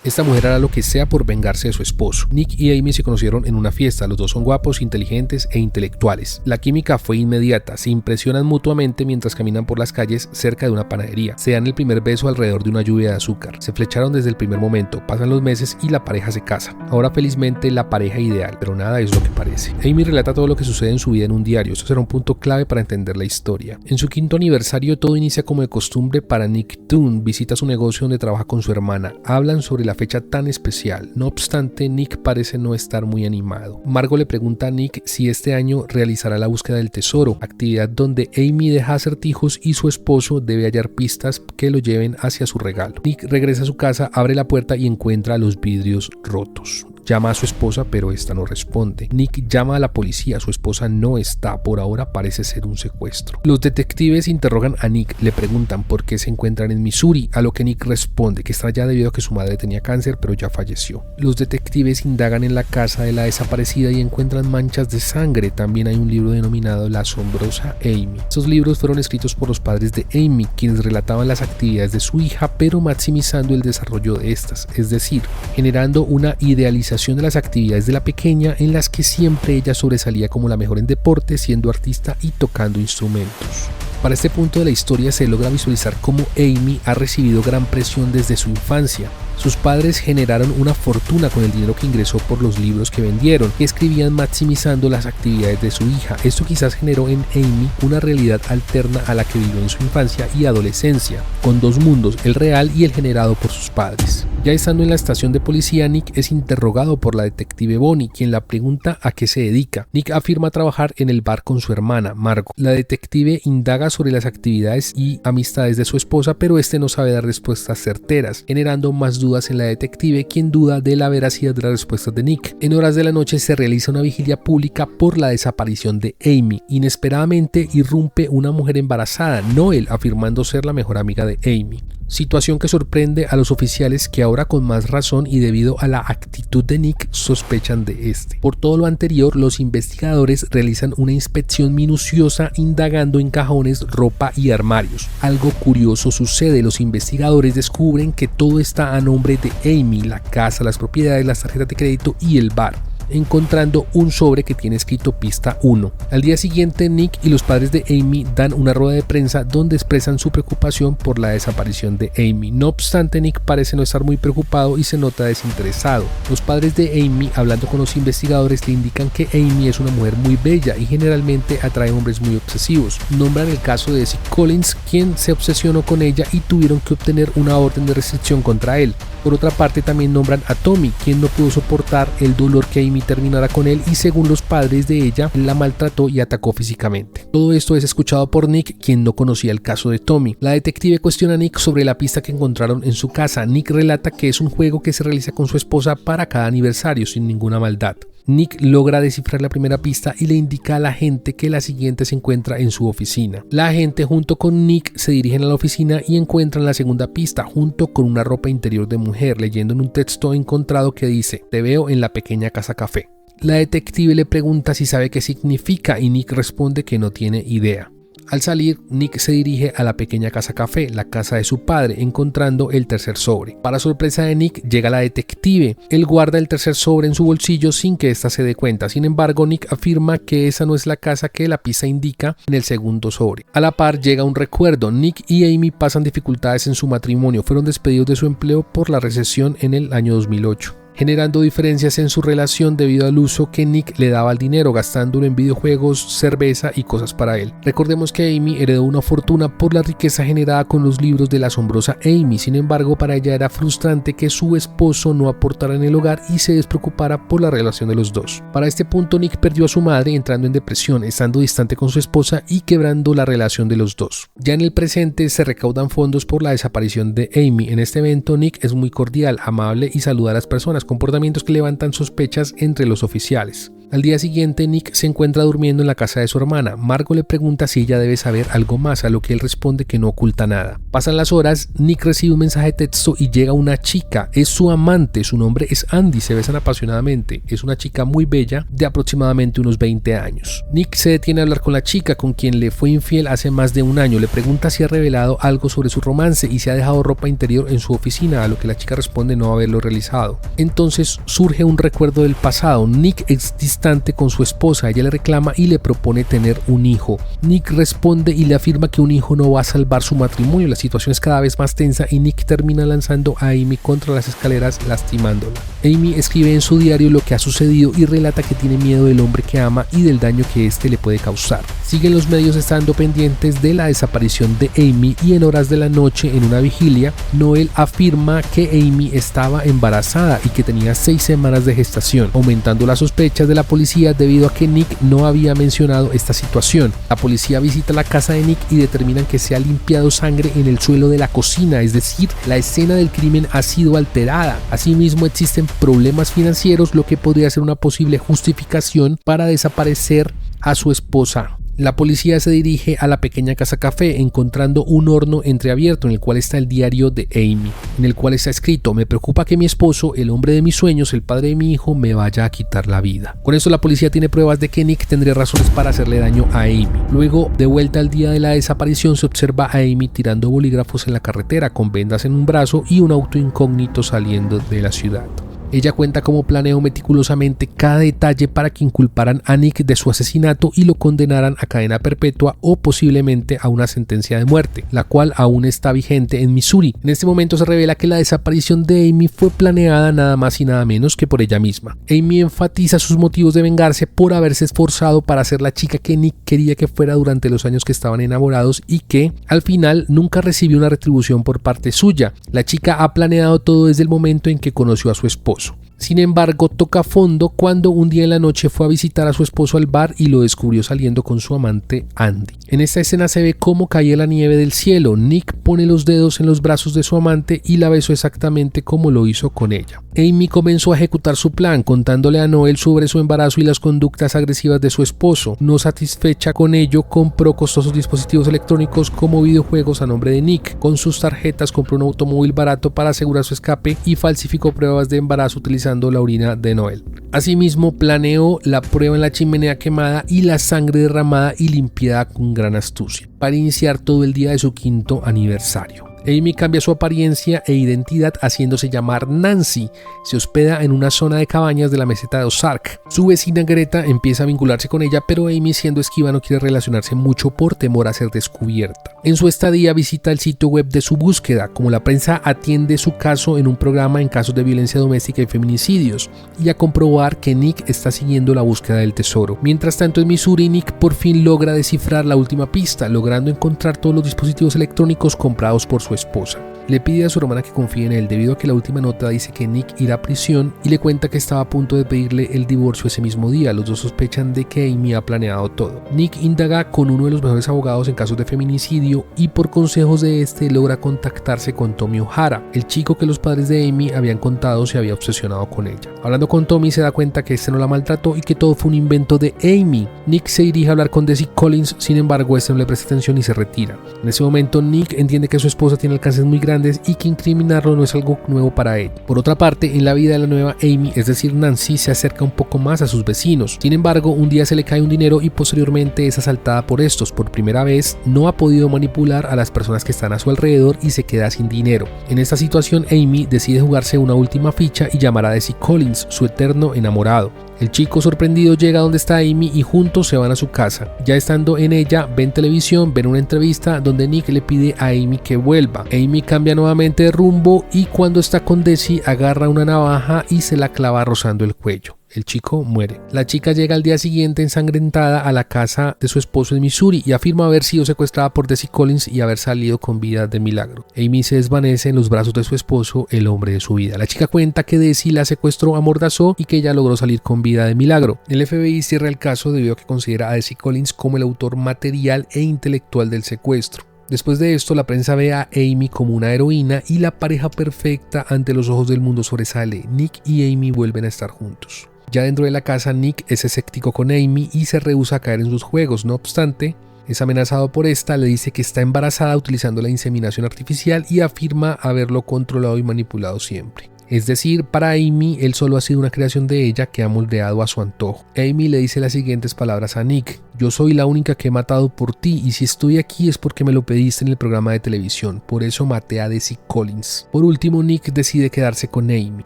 Esta mujer hará lo que sea por vengarse de su esposo. Nick y Amy se conocieron en una fiesta, los dos son guapos, inteligentes e intelectuales. La química fue inmediata, se impresionan mutuamente mientras caminan por las calles cerca de una panadería. Se dan el primer beso alrededor de una lluvia de azúcar. Se flecharon desde el primer momento, pasan los meses y la pareja se casa. Ahora felizmente la pareja ideal, pero nada es lo que parece. Amy relata todo lo que sucede en su vida en un diario, esto será un punto clave para entender la historia. En su 5º aniversario todo inicia como de costumbre para Nick Dunn, visita su negocio donde trabaja con su hermana, hablan sobre la fecha tan especial. No obstante, Nick parece no estar muy animado. Margot le pregunta a Nick si este año realizará la búsqueda del tesoro, actividad donde Amy deja acertijos y su esposo debe hallar pistas que lo lleven hacia su regalo. Nick regresa a su casa, abre la puerta y encuentra los vidrios rotos. Llama a su esposa, pero esta no responde. Nick llama a la policía, su esposa no está, por ahora parece ser un secuestro. Los detectives interrogan a Nick, le preguntan por qué se encuentran en Missouri, a lo que Nick responde que está allá debido a que su madre tenía cáncer, pero ya falleció. Los detectives indagan en la casa de la desaparecida y encuentran manchas de sangre. También hay un libro denominado La asombrosa Amy. Estos libros fueron escritos por los padres de Amy, quienes relataban las actividades de su hija, pero maximizando el desarrollo de estas, es decir, generando una idealización de las actividades de la pequeña en las que siempre ella sobresalía como la mejor en deporte, siendo artista y tocando instrumentos. Para este punto de la historia se logra visualizar cómo Amy ha recibido gran presión desde su infancia. Sus padres generaron una fortuna con el dinero que ingresó por los libros que vendieron, que escribían maximizando las actividades de su hija. Esto quizás generó en Amy una realidad alterna a la que vivió en su infancia y adolescencia, con dos mundos, el real y el generado por sus padres. Ya estando en la estación de policía, Nick es interrogado por la detective Bonnie, quien la pregunta a qué se dedica. Nick afirma trabajar en el bar con su hermana, Margot. La detective indaga sobre las actividades y amistades de su esposa, pero este no sabe dar respuestas certeras, generando más dudas en la detective, quien duda de la veracidad de las respuestas de Nick. En horas de la noche se realiza una vigilia pública por la desaparición de Amy. Inesperadamente irrumpe una mujer embarazada, Noel, afirmando ser la mejor amiga de Amy. Situación que sorprende a los oficiales, que ahora con más razón y debido a la actitud de Nick sospechan de este. Por todo lo anterior, los investigadores realizan una inspección minuciosa indagando en cajones, ropa y armarios. Algo curioso sucede, los investigadores descubren que todo está a nombre de Amy, la casa, las propiedades, las tarjetas de crédito y el bar, encontrando un sobre que tiene escrito pista 1. Al día siguiente, Nick y los padres de Amy dan una rueda de prensa donde expresan su preocupación por la desaparición de Amy. No obstante, Nick parece no estar muy preocupado y se nota desinteresado. Los padres de Amy, hablando con los investigadores, le indican que Amy es una mujer muy bella y generalmente atrae hombres muy obsesivos. Nombran el caso de Zeke Collins, quien se obsesionó con ella y tuvieron que obtener una orden de restricción contra él. Por otra parte, también nombran a Tommy, quien no pudo soportar el dolor que Amy terminara con él y, según los padres de ella, la maltrató y atacó físicamente. Todo esto es escuchado por Nick, quien no conocía el caso de Tommy. La detective cuestiona a Nick sobre la pista que encontraron en su casa. Nick relata que es un juego que se realiza con su esposa para cada aniversario sin ninguna maldad. Nick logra descifrar la primera pista y le indica a la agente que la siguiente se encuentra en su oficina. La agente junto con Nick se dirigen a la oficina y encuentran la segunda pista junto con una ropa interior de mujer, leyendo en un texto encontrado que dice: "Te veo en la pequeña casa café". La detective le pregunta si sabe qué significa y Nick responde que no tiene idea. Al salir, Nick se dirige a la pequeña casa café, la casa de su padre, encontrando el tercer sobre. Para sorpresa de Nick, llega la detective. Él guarda el tercer sobre en su bolsillo sin que ésta se dé cuenta. Sin embargo, Nick afirma que esa no es la casa que la pista indica en el segundo sobre. A la par llega un recuerdo. Nick y Amy pasan dificultades en su matrimonio. Fueron despedidos de su empleo por la recesión en el año 2008. Generando diferencias en su relación debido al uso que Nick le daba al dinero, gastándolo en videojuegos, cerveza y cosas para él. Recordemos que Amy heredó una fortuna por la riqueza generada con los libros de la asombrosa Amy. Sin embargo, para ella era frustrante que su esposo no aportara en el hogar y se despreocupara por la relación de los dos. Para este punto, Nick perdió a su madre, entrando en depresión, estando distante con su esposa y quebrando la relación de los dos. Ya en el presente se recaudan fondos por la desaparición de Amy. En este evento, Nick es muy cordial, amable y saluda a las personas, comportamientos que levantan sospechas entre los oficiales. Al día siguiente, Nick se encuentra durmiendo en la casa de su hermana. Margot le pregunta si ella debe saber algo más, a lo que él responde que no oculta nada. Pasan las horas, Nick recibe un mensaje de texto y llega una chica. Es su amante, su nombre es Andy, se besan apasionadamente. Es una chica muy bella, de aproximadamente unos 20 años. Nick se detiene a hablar con la chica, con quien le fue infiel hace más de un año. Le pregunta si ha revelado algo sobre su romance y si ha dejado ropa interior en su oficina, a lo que la chica responde no haberlo realizado. Entonces surge un recuerdo del pasado. Nick es distante con su esposa, ella le reclama y le propone tener un hijo. Nick responde y le afirma que un hijo no va a salvar su matrimonio. La situación es cada vez más tensa y Nick termina lanzando a Amy contra las escaleras, lastimándola. Amy escribe en su diario lo que ha sucedido y relata que tiene miedo del hombre que ama y del daño que éste le puede causar. Siguen los medios estando pendientes de la desaparición de Amy y en horas de la noche, en una vigilia, Noel afirma que Amy estaba embarazada y que tenía 6 semanas de gestación, aumentando las sospechas de la policía debido a que Nick no había mencionado esta situación. La policía visita la casa de Nick y determinan que se ha limpiado sangre en el suelo de la cocina, es decir, la escena del crimen ha sido alterada. Asimismo, existen problemas financieros, lo que podría ser una posible justificación para desaparecer a su esposa. La policía se dirige a la pequeña casa café, encontrando un horno entreabierto en el cual está el diario de Amy, en el cual está escrito: me preocupa que mi esposo, el hombre de mis sueños, el padre de mi hijo, me vaya a quitar la vida. Con esto la policía tiene pruebas de que Nick tendría razones para hacerle daño a Amy. Luego, de vuelta al día de la desaparición, se observa a Amy tirando bolígrafos en la carretera con vendas en un brazo y un auto incógnito saliendo de la ciudad. Ella cuenta cómo planeó meticulosamente cada detalle para que inculparan a Nick de su asesinato y lo condenaran a cadena perpetua o posiblemente a una sentencia de muerte, la cual aún está vigente en Missouri. En este momento se revela que la desaparición de Amy fue planeada nada más y nada menos que por ella misma. Amy enfatiza sus motivos de vengarse por haberse esforzado para ser la chica que Nick quería que fuera durante los años que estaban enamorados y que, al final, nunca recibió una retribución por parte suya. La chica ha planeado todo desde el momento en que conoció a su esposo. Sin embargo, toca fondo cuando un día en la noche fue a visitar a su esposo al bar y lo descubrió saliendo con su amante Andy. En esta escena se ve cómo caía la nieve del cielo. Nick pone los dedos en los brazos de su amante y la besó exactamente como lo hizo con ella. Amy comenzó a ejecutar su plan, contándole a Noel sobre su embarazo y las conductas agresivas de su esposo. No satisfecha con ello, compró costosos dispositivos electrónicos como videojuegos a nombre de Nick. Con sus tarjetas compró un automóvil barato para asegurar su escape y falsificó pruebas de embarazo utilizando la orina de Noel. Asimismo, planeó la prueba en la chimenea quemada y la sangre derramada y limpiada con gran astucia, para iniciar todo el día de su 5º aniversario. Amy cambia su apariencia e identidad haciéndose llamar Nancy. Se hospeda en una zona de cabañas de la meseta de Ozark. Su vecina Greta empieza a vincularse con ella, pero Amy, siendo esquiva, no quiere relacionarse mucho por temor a ser descubierta. En su estadía visita el sitio web de su búsqueda, como la prensa atiende su caso en un programa en casos de violencia doméstica y feminicidios, y a comprobar que Nick está siguiendo la búsqueda del tesoro. Mientras tanto, en Missouri, Nick por fin logra descifrar la última pista, logrando encontrar todos los dispositivos electrónicos comprados por su esposa. Le pide a su hermana que confíe en él debido a que la última nota dice que Nick irá a prisión y le cuenta que estaba a punto de pedirle el divorcio ese mismo día. Los dos sospechan de que Amy ha planeado todo. Nick indaga con uno de los mejores abogados en casos de feminicidio y por consejos de este logra contactarse con Tommy O'Hara, el chico que los padres de Amy habían contado se había obsesionado con ella. Hablando con Tommy se da cuenta que este no la maltrató y que todo fue un invento de Amy. Nick se dirige a hablar con Desi Collins, sin embargo este no le presta atención y se retira. En ese momento Nick entiende que su esposa tiene alcances muy grandes y que incriminarlo no es algo nuevo para él. Por otra parte, en la vida de la nueva Amy, es decir Nancy, se acerca un poco más a sus vecinos. Sin embargo, un día se le cae un dinero y posteriormente es asaltada por estos. Por primera vez, no ha podido manipular a las personas que están a su alrededor y se queda sin dinero. En esta situación, Amy decide jugarse una última ficha y llamar a Desi Collins, su eterno enamorado. El chico sorprendido llega donde está Amy y juntos se van a su casa. Ya estando en ella, ven televisión, ven una entrevista donde Nick le pide a Amy que vuelva. Amy cambia nuevamente de rumbo y cuando está con Desi agarra una navaja y se la clava rozando el cuello. El chico muere. La chica llega al día siguiente ensangrentada a la casa de su esposo en Missouri y afirma haber sido secuestrada por Desi Collins y haber salido con vida de milagro. Amy se desvanece en los brazos de su esposo, el hombre de su vida. La chica cuenta que Desi la secuestró, amordazó y que ella logró salir con vida de milagro. El FBI cierra el caso debido a que considera a Desi Collins como el autor material e intelectual del secuestro. Después de esto, la prensa ve a Amy como una heroína y la pareja perfecta ante los ojos del mundo sobresale. Nick y Amy vuelven a estar juntos. Ya dentro de la casa, Nick es escéptico con Amy y se rehúsa a caer en sus juegos. No obstante, es amenazado por esta, le dice que está embarazada utilizando la inseminación artificial y afirma haberlo controlado y manipulado siempre. Es decir, para Amy, él solo ha sido una creación de ella que ha moldeado a su antojo. Amy le dice las siguientes palabras a Nick: yo soy la única que he matado por ti y si estoy aquí es porque me lo pediste en el programa de televisión, por eso maté a Desi Collins. Por último, Nick decide quedarse con Amy.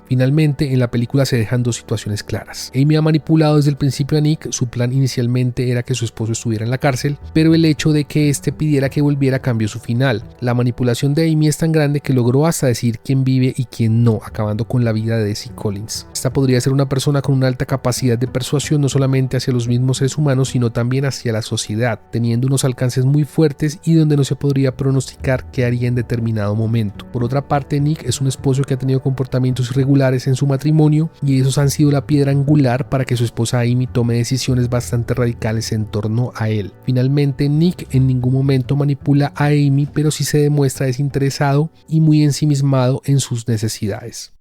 Finalmente, en la película se dejan dos situaciones claras. Amy ha manipulado desde el principio a Nick, su plan inicialmente era que su esposo estuviera en la cárcel, pero el hecho de que éste pidiera que volviera cambió su final. La manipulación de Amy es tan grande que logró hasta decir quién vive y quién no, acabando con la vida de Desi Collins. Esta podría ser una persona con una alta capacidad de persuasión no solamente hacia los mismos seres humanos, sino también hacia la sociedad, teniendo unos alcances muy fuertes y donde no se podría pronosticar qué haría en determinado momento. Por otra parte, Nick es un esposo que ha tenido comportamientos irregulares en su matrimonio y esos han sido la piedra angular para que su esposa Amy tome decisiones bastante radicales en torno a él. Finalmente, Nick en ningún momento manipula a Amy, pero sí se demuestra desinteresado y muy ensimismado en sus necesidades.